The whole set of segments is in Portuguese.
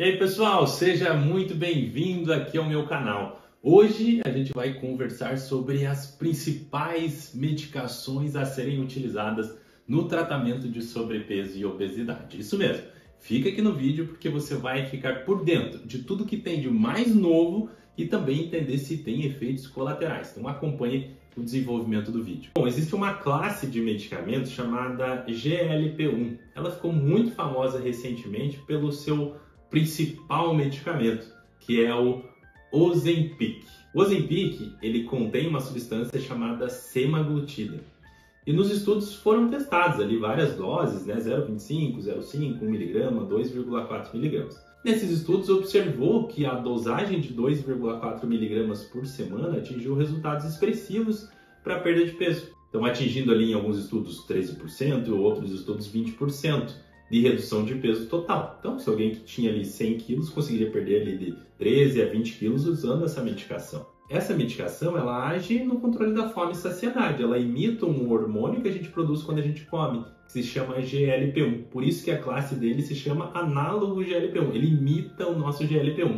E aí pessoal, seja muito bem-vindo aqui ao meu canal. Hoje a gente vai conversar sobre as principais medicações a serem utilizadas no tratamento de sobrepeso e obesidade. Isso mesmo, fica aqui no vídeo porque você vai ficar por dentro de tudo que tem de mais novo e também entender se tem efeitos colaterais. Então acompanhe o desenvolvimento do vídeo. Bom, existe uma classe de medicamentos chamada GLP-1. Ela ficou muito famosa recentemente pelo seu principal medicamento, que é o Ozempic. O Ozempic, ele contém uma substância chamada semaglutida. E nos estudos foram testados ali várias doses, né? 0,25, 0,5, 1 mg, 2,4 mg. Nesses estudos observou que a dosagem de 2,4 mg por semana atingiu resultados expressivos para a perda de peso. Então atingindo ali em alguns estudos 13% e outros estudos 20%. De redução de peso total. Então, se alguém que tinha ali 100 quilos conseguiria perder ali de 13 a 20 quilos usando essa medicação. Essa medicação, ela age no controle da fome e saciedade. Ela imita um hormônio que a gente produz quando a gente come, que se chama GLP-1. Por isso que a classe dele se chama análogo GLP-1. Ele imita o nosso GLP-1.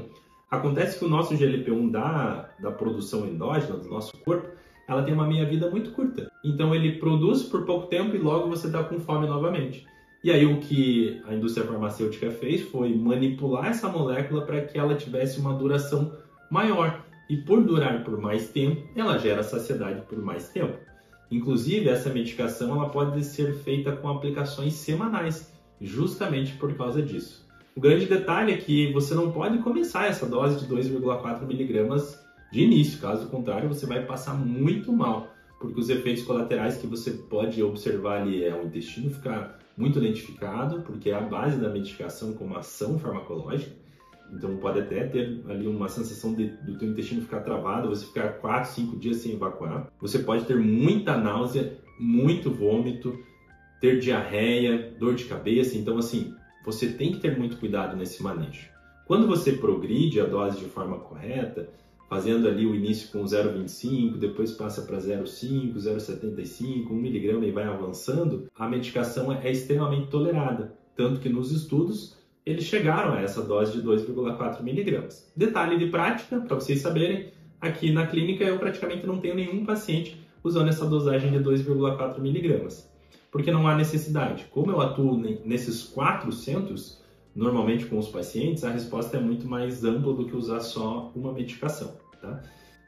Acontece que o nosso GLP-1 da produção endógena do nosso corpo, ela tem uma meia-vida muito curta. Então, ele produz por pouco tempo e logo você está com fome novamente. E aí o que a indústria farmacêutica fez foi manipular essa molécula para que ela tivesse uma duração maior. E por durar por mais tempo, ela gera saciedade por mais tempo. Inclusive, essa medicação ela pode ser feita com aplicações semanais, justamente por causa disso. O grande detalhe é que você não pode começar essa dose de 2,4 mg de início, caso contrário você vai passar muito mal. Porque os efeitos colaterais que você pode observar ali é o intestino ficar muito lentificado, porque é a base da medicação como ação farmacológica. Então pode até ter ali uma sensação do teu intestino ficar travado, você ficar 4, 5 dias sem evacuar. Você pode ter muita náusea, muito vômito, ter diarreia, dor de cabeça. Então assim, você tem que ter muito cuidado nesse manejo. Quando você progride a dose de forma correta, fazendo ali o início com 0,25, depois passa para 0,5, 0,75, 1 mg e vai avançando, a medicação é extremamente tolerada. Tanto que nos estudos, eles chegaram a essa dose de 2,4 mg. Detalhe de prática, para vocês saberem, aqui na clínica eu praticamente não tenho nenhum paciente usando essa dosagem de 2,4 mg. Porque não há necessidade. Como eu atuo nesses 4 centros, normalmente com os pacientes, a resposta é muito mais ampla do que usar só uma medicação. Tá?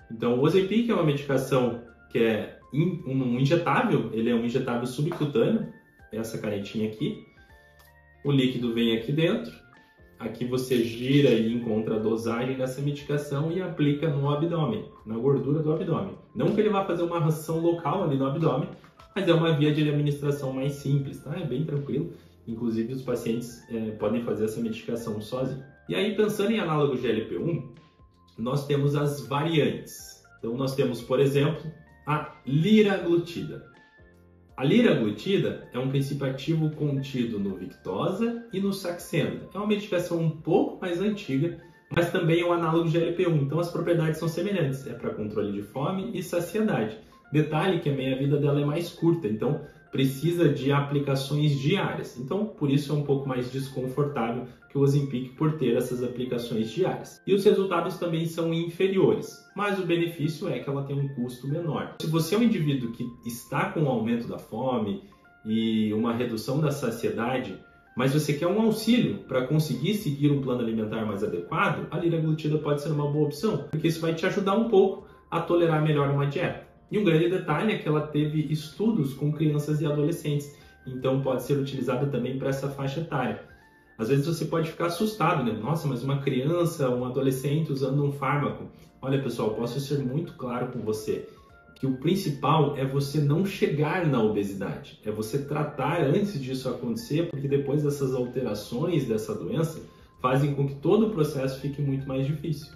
Então, o Ozempic é uma medicação que é um injetável, ele é um injetável subcutâneo, essa canetinha aqui. O líquido vem aqui dentro, aqui você gira e encontra a dosagem dessa medicação e aplica no abdômen, na gordura do abdômen. Não que ele vá fazer uma ação local ali no abdômen, mas é uma via de administração mais simples, tá? É bem tranquilo. Inclusive, os pacientes podem fazer essa medicação sozinhos. E aí, pensando em análogo GLP-1, nós temos as variantes. Então, nós temos, por exemplo, a liraglutida. A liraglutida é um princípio ativo contido no Victoza e no Saxenda. É uma medicação um pouco mais antiga, mas também é um análogo GLP-1. Então, as propriedades são semelhantes. É para controle de fome e saciedade. Detalhe que a meia-vida dela é mais curta, então precisa de aplicações diárias. Então, por isso é um pouco mais desconfortável que o Ozempic por ter essas aplicações diárias. E os resultados também são inferiores, mas o benefício é que ela tem um custo menor. Se você é um indivíduo que está com o aumento da fome e uma redução da saciedade, mas você quer um auxílio para conseguir seguir um plano alimentar mais adequado, a liraglutida pode ser uma boa opção, porque isso vai te ajudar um pouco a tolerar melhor uma dieta. E um grande detalhe é que ela teve estudos com crianças e adolescentes, então pode ser utilizada também para essa faixa etária. Às vezes você pode ficar assustado, né? Nossa, mas uma criança, um adolescente usando um fármaco. Olha pessoal, posso ser muito claro com você que o principal é você não chegar na obesidade, é você tratar antes disso acontecer, porque depois dessas alterações dessa doença fazem com que todo o processo fique muito mais difícil.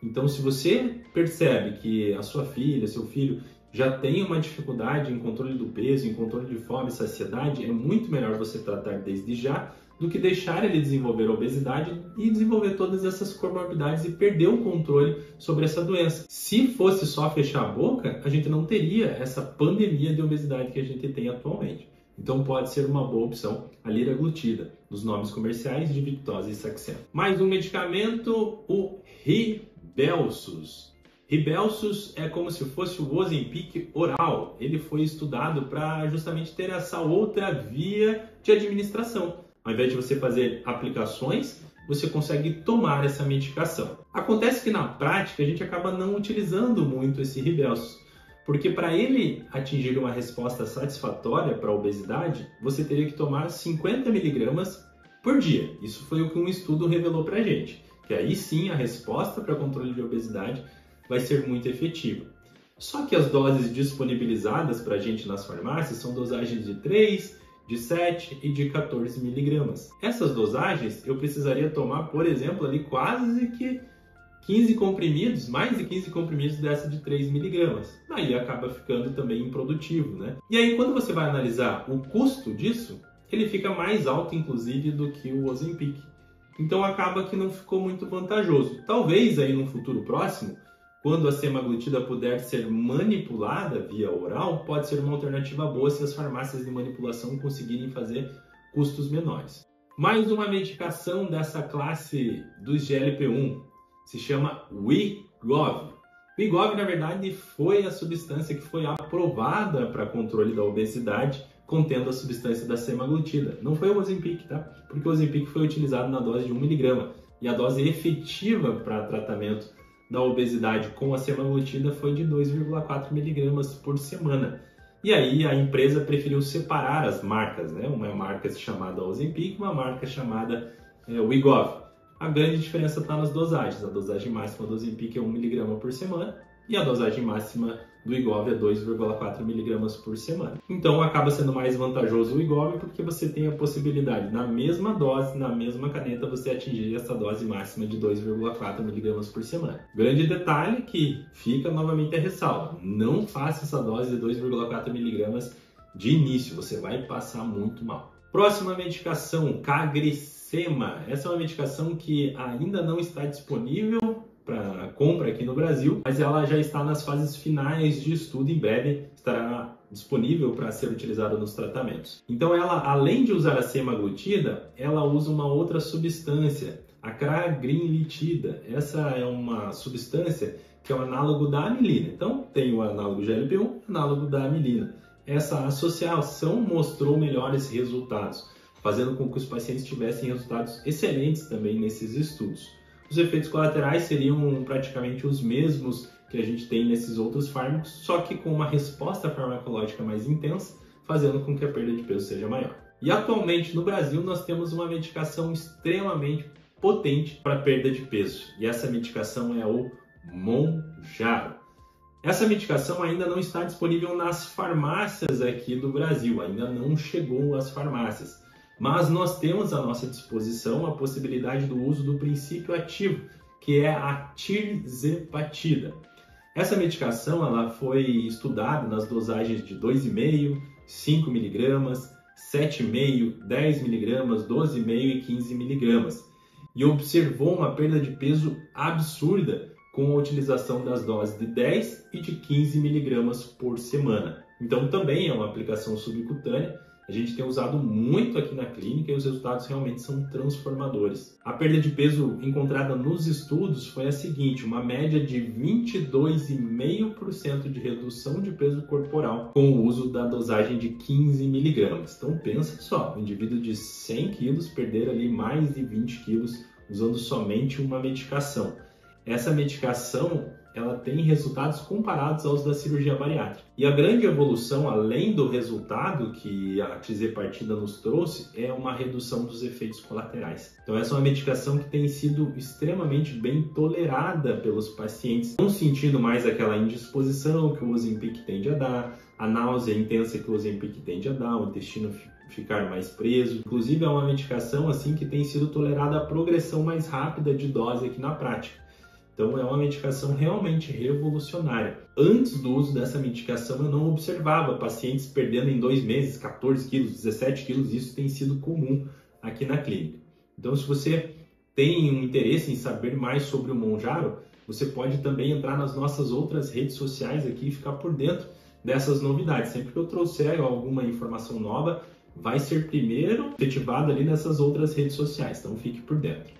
Então, se você percebe que a sua filha, seu filho já tem uma dificuldade em controle do peso, em controle de fome e saciedade, é muito melhor você tratar desde já do que deixar ele desenvolver a obesidade e desenvolver todas essas comorbidades e perder o controle sobre essa doença. Se fosse só fechar a boca, a gente não teria essa pandemia de obesidade que a gente tem atualmente. Então pode ser uma boa opção a liraglutida. dos nomes comerciais de Victoza e Saxenda. Mais um medicamento, o Rybelsus. Rybelsus é como se fosse o Ozempic oral. Ele foi estudado para justamente ter essa outra via de administração. Ao invés de você fazer aplicações, você consegue tomar essa medicação. Acontece que na prática a gente acaba não utilizando muito esse Rybelsus, porque para ele atingir uma resposta satisfatória para a obesidade, você teria que tomar 50 mg por dia. Isso foi o que um estudo revelou para a gente, que aí sim a resposta para controle de obesidade vai ser muito efetiva. Só que as doses disponibilizadas para a gente nas farmácias são dosagens de 3, de 7 e de 14 mg. Essas dosagens eu precisaria tomar, por exemplo, ali quase que 15 comprimidos, mais de 15 comprimidos dessa de 3 mg. Aí acaba ficando também improdutivo, né? E aí quando você vai analisar o custo disso, ele fica mais alto inclusive do que o Ozempic. Então acaba que não ficou muito vantajoso. Talvez aí no futuro próximo, quando a semaglutida puder ser manipulada via oral, pode ser uma alternativa boa se as farmácias de manipulação conseguirem fazer custos menores. Mais uma medicação dessa classe dos GLP-1 se chama Wegovy. Wegovy, na verdade, foi a substância que foi aprovada para controle da obesidade, contendo a substância da semaglutida. Não foi o Ozempic, tá? Porque o Ozempic foi utilizado na dose de 1 mg e a dose efetiva para tratamento da obesidade com a semaglutida foi de 2,4 mg por semana. E aí a empresa preferiu separar as marcas, né? Uma marca chamada Ozempic, uma marca chamada Wegovy. A grande diferença está nas dosagens. A dosagem máxima do Ozempic é 1 mg por semana e a dosagem máxima do Wegovy é 2,4 mg por semana. Então acaba sendo mais vantajoso o Wegovy porque você tem a possibilidade, na mesma dose, na mesma caneta, você atingir essa dose máxima de 2,4 mg por semana. Grande detalhe que fica novamente a ressalva: não faça essa dose de 2,4 mg de início, você vai passar muito mal. Próxima medicação, CagriSema. Essa é uma medicação que ainda não está disponível para compra aqui no Brasil, mas ela já está nas fases finais de estudo, em breve estará disponível para ser utilizada nos tratamentos. Então ela, além de usar a semaglutida, ela usa uma outra substância, a cagrilintida. Essa é uma substância que é o análogo da amilina. Então tem o análogo GLP-1, análogo da amilina. Essa associação mostrou melhores resultados, fazendo com que os pacientes tivessem resultados excelentes também nesses estudos. Os efeitos colaterais seriam praticamente os mesmos que a gente tem nesses outros fármacos, só que com uma resposta farmacológica mais intensa, fazendo com que a perda de peso seja maior. E atualmente no Brasil nós temos uma medicação extremamente potente para perda de peso, e essa medicação é o Mounjaro. Essa medicação ainda não está disponível nas farmácias aqui do Brasil, ainda não chegou às farmácias. Mas nós temos à nossa disposição a possibilidade do uso do princípio ativo, que é a tirzepatida. Essa medicação ela foi estudada nas dosagens de 2,5, 5 mg, 7,5, 10 mg, 12,5 e 15 mg. E observou uma perda de peso absurda com a utilização das doses de 10 e de 15 mg por semana. Então também é uma aplicação subcutânea. A gente tem usado muito aqui na clínica e os resultados realmente são transformadores. A perda de peso encontrada nos estudos foi a seguinte: uma média de 22,5% de redução de peso corporal com o uso da dosagem de 15 mg. Então pensa só, um indivíduo de 100 quilos perder ali mais de 20 quilos usando somente uma medicação. Essa medicação ela tem resultados comparados aos da cirurgia bariátrica. E a grande evolução, além do resultado que a tirzepatida nos trouxe, é uma redução dos efeitos colaterais. Então essa é uma medicação que tem sido extremamente bem tolerada pelos pacientes, não sentindo mais aquela indisposição que o Ozempic tende a dar, a náusea intensa que o Ozempic tende a dar, o intestino ficar mais preso. Inclusive é uma medicação assim que tem sido tolerada a progressão mais rápida de dose aqui na prática. Então é uma medicação realmente revolucionária. Antes do uso dessa medicação eu não observava pacientes perdendo em 2 meses 14 quilos, 17 quilos, isso tem sido comum aqui na clínica. Então se você tem um interesse em saber mais sobre o Mounjaro, você pode também entrar nas nossas outras redes sociais aqui e ficar por dentro dessas novidades. Sempre que eu trouxer alguma informação nova, vai ser primeiro efetivado ali nessas outras redes sociais, então fique por dentro.